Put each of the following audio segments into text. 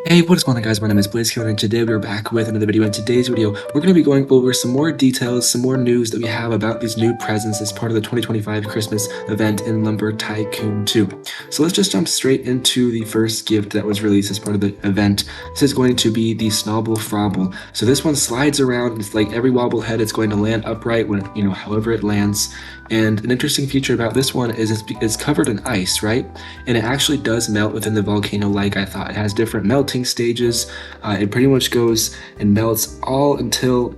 Hey, what is going on, guys? My name is Blazekiller, and today we're back with another video. In today's video, we're going to be going over some more details, some more news that we have about these new presents as part of the 2025 Christmas event in Lumber Tycoon 2. So let's just jump straight into the first gift that was released as part of the event. This is going to be the Snobble Frobble. So this one slides around. It's like every wobble head, it's going to land upright when, however it lands. And an interesting feature about this one is it's covered in ice, right? And it actually does melt within the volcano like I thought. It has different melting stages. It pretty much goes and melts all until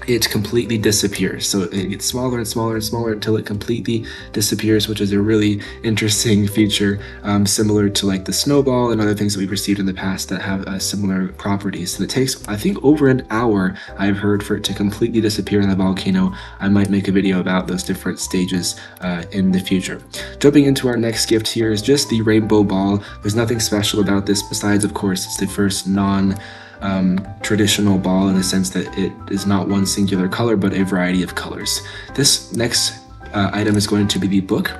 it completely disappears. So it gets smaller and smaller and smaller until it completely disappears, which is a really interesting feature, similar to like the snowball and other things that we've received in the past that have similar properties. And it takes, I think, over an hour, I've heard, for it to completely disappear in the volcano. I might make a video about those different stages in the future. Jumping into our next gift here is just the rainbow ball. There's nothing special about this besides, of course, it's the first traditional ball in the sense that it is not one singular color but a variety of colors. This next item is going to be the book.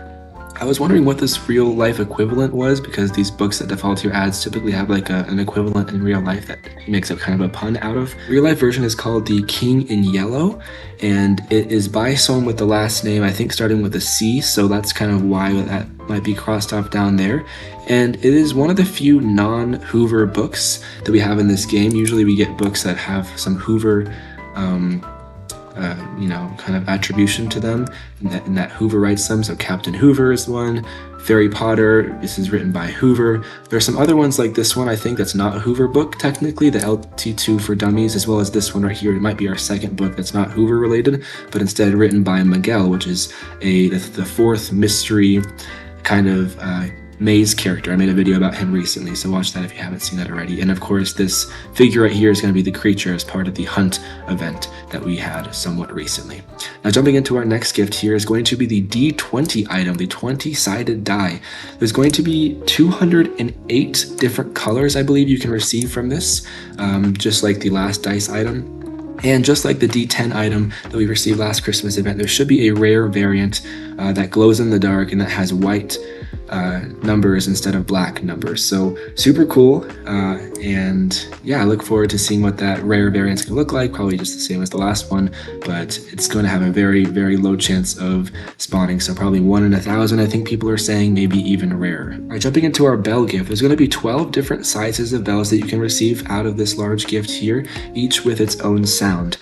I was wondering what this real life equivalent was, because these books that default to your ads typically have like an equivalent in real life that makes up kind of a pun out of. The real life version is called the King in Yellow, and it is by someone with the last name, I think, starting with a C, so that's kind of why that might be crossed off down there. And it is one of the few non-Hoover books that we have in this game. Usually we get books that have some Hoover kind of attribution to them, and that Hoover writes them. So Captain Hoover is one. Harry Potter, this is written by Hoover. There's some other ones like this one, I think, that's not a Hoover book technically, the LT2 for Dummies, as well as this one right here. It might be our second book that's not Hoover related, but instead written by Miguel, which is the fourth mystery kind of maze character. I made a video about him recently, so watch that if you haven't seen that already. And of course, this figure right here is going to be the creature as part of the hunt event that we had somewhat recently. Now, jumping into our next gift here is going to be the D20 item, the 20-sided die. There's going to be 208 different colors, I believe, you can receive from this, just like the last dice item. And just like the D10 item that we received last Christmas event, there should be a rare variant that glows in the dark and that has white numbers instead of black numbers. So super cool, and yeah, I look forward to seeing what that rare variant's gonna look like. Probably just the same as the last one, but it's going to have a very, very low chance of spawning, so probably 1 in 1,000, I think people are saying, maybe even rarer. All right, jumping into our bell gift, there's going to be 12 different sizes of bells that you can receive out of this large gift here, each with its own sound.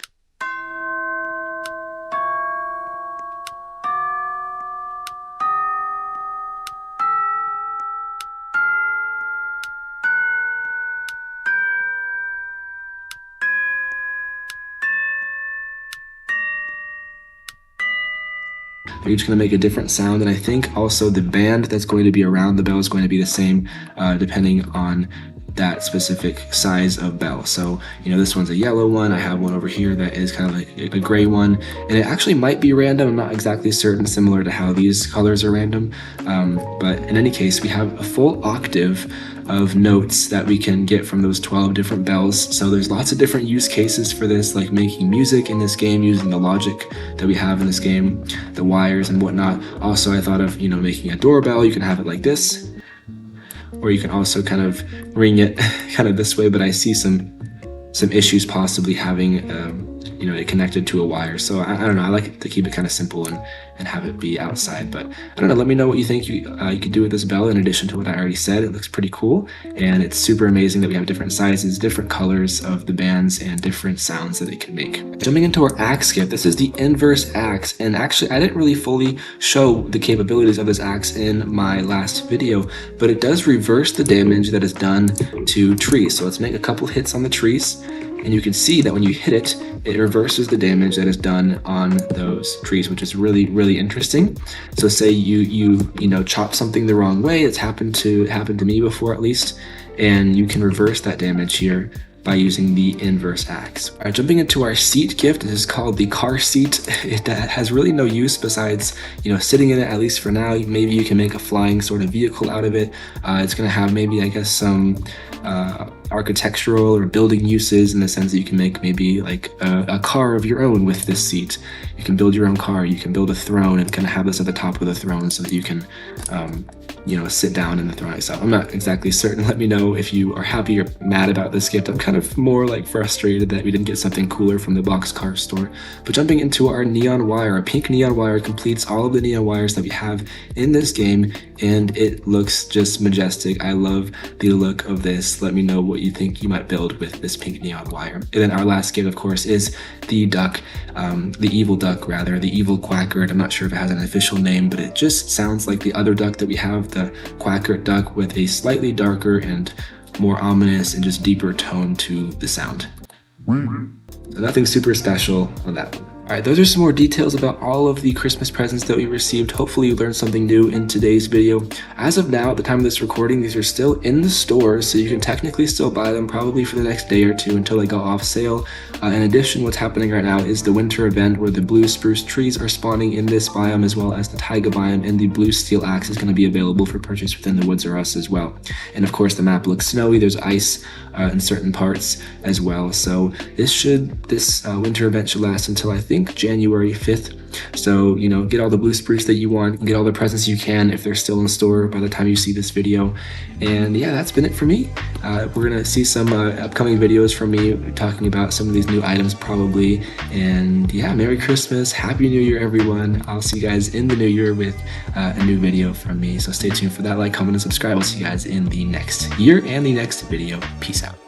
They're each going to make a different sound, and I think also the band that's going to be around the bell is going to be the same depending on that specific size of bell. So, this one's a yellow one. I have one over here that is kind of like a gray one, and it actually might be random. I'm not exactly certain, similar to how these colors are random. But in any case, we have a full octave of notes that we can get from those 12 different bells. So there's lots of different use cases for this, like making music in this game using the logic that we have in this game, the wires and whatnot. Also, I thought of, making a doorbell. You can have it like this, or you can also kind of ring it kind of this way, but I see some issues possibly having it connected to a wire. So I don't know, I like to keep it kind of simple and have it be outside. But I don't know, let me know what you think you could do with this bell in addition to what I already said. It looks pretty cool, and it's super amazing that we have different sizes, different colors of the bands, and different sounds that it can make. Jumping into our axe gift, this is the inverse axe, and actually I didn't really fully show the capabilities of this axe in my last video, but it does reverse the damage that is done to trees. So let's make a couple hits on the trees, and you can see that when you hit it, it reverses the damage that is done on those trees, which is really, really interesting. So say you chop something the wrong way. It's happened to me before, at least, and you can reverse that damage here by using the inverse axe. All right, jumping into our seat gift, this is called the car seat. It has really no use besides, sitting in it, at least for now. Maybe you can make a flying sort of vehicle out of it. It's going to have maybe, I guess, some architectural or building uses, in the sense that you can make maybe like a car of your own with this seat. You can build your own car, you can build a throne and kind of have this at the top of the throne so that you can sit down in the throne itself. I'm not exactly certain. Let me know if you are happy or mad about this gift. I'm kind of more like frustrated that we didn't get something cooler from the boxcar store. But jumping into our neon wire, our pink neon wire completes all of the neon wires that we have in this game, and it looks just majestic. I love the look of this. Let me know what you think you might build with this pink neon wire. And then our last gift, of course, is the duck, the evil duck rather, the evil quackert. I'm not sure if it has an official name, but it just sounds like the other duck that we have, the quackert duck, with a slightly darker and more ominous and just deeper tone to the sound. So nothing super special on that one. Alright, those are some more details about all of the Christmas presents that we received. Hopefully you learned something new in today's video. As of now, at the time of this recording, these are still in the store, so you can technically still buy them probably for the next day or two until they go off sale. In addition, what's happening right now is the winter event where the blue spruce trees are spawning in this biome, as well as the taiga biome, and the blue steel axe is going to be available for purchase within the Woods R Us as well. And of course, the map looks snowy. There's ice in certain parts as well. So this winter event should last until I think January 5th. So, get all the blue spruce that you want, get all the presents you can if they're still in store by the time you see this video. And yeah, that's been it for me. We're gonna see some upcoming videos from me talking about some of these new items probably. And yeah, Merry Christmas, Happy New Year, everyone. I'll see you guys in the new year with a new video from me. So stay tuned for that. Like, comment, and subscribe. We'll see you guys in the next year and the next video. Peace out.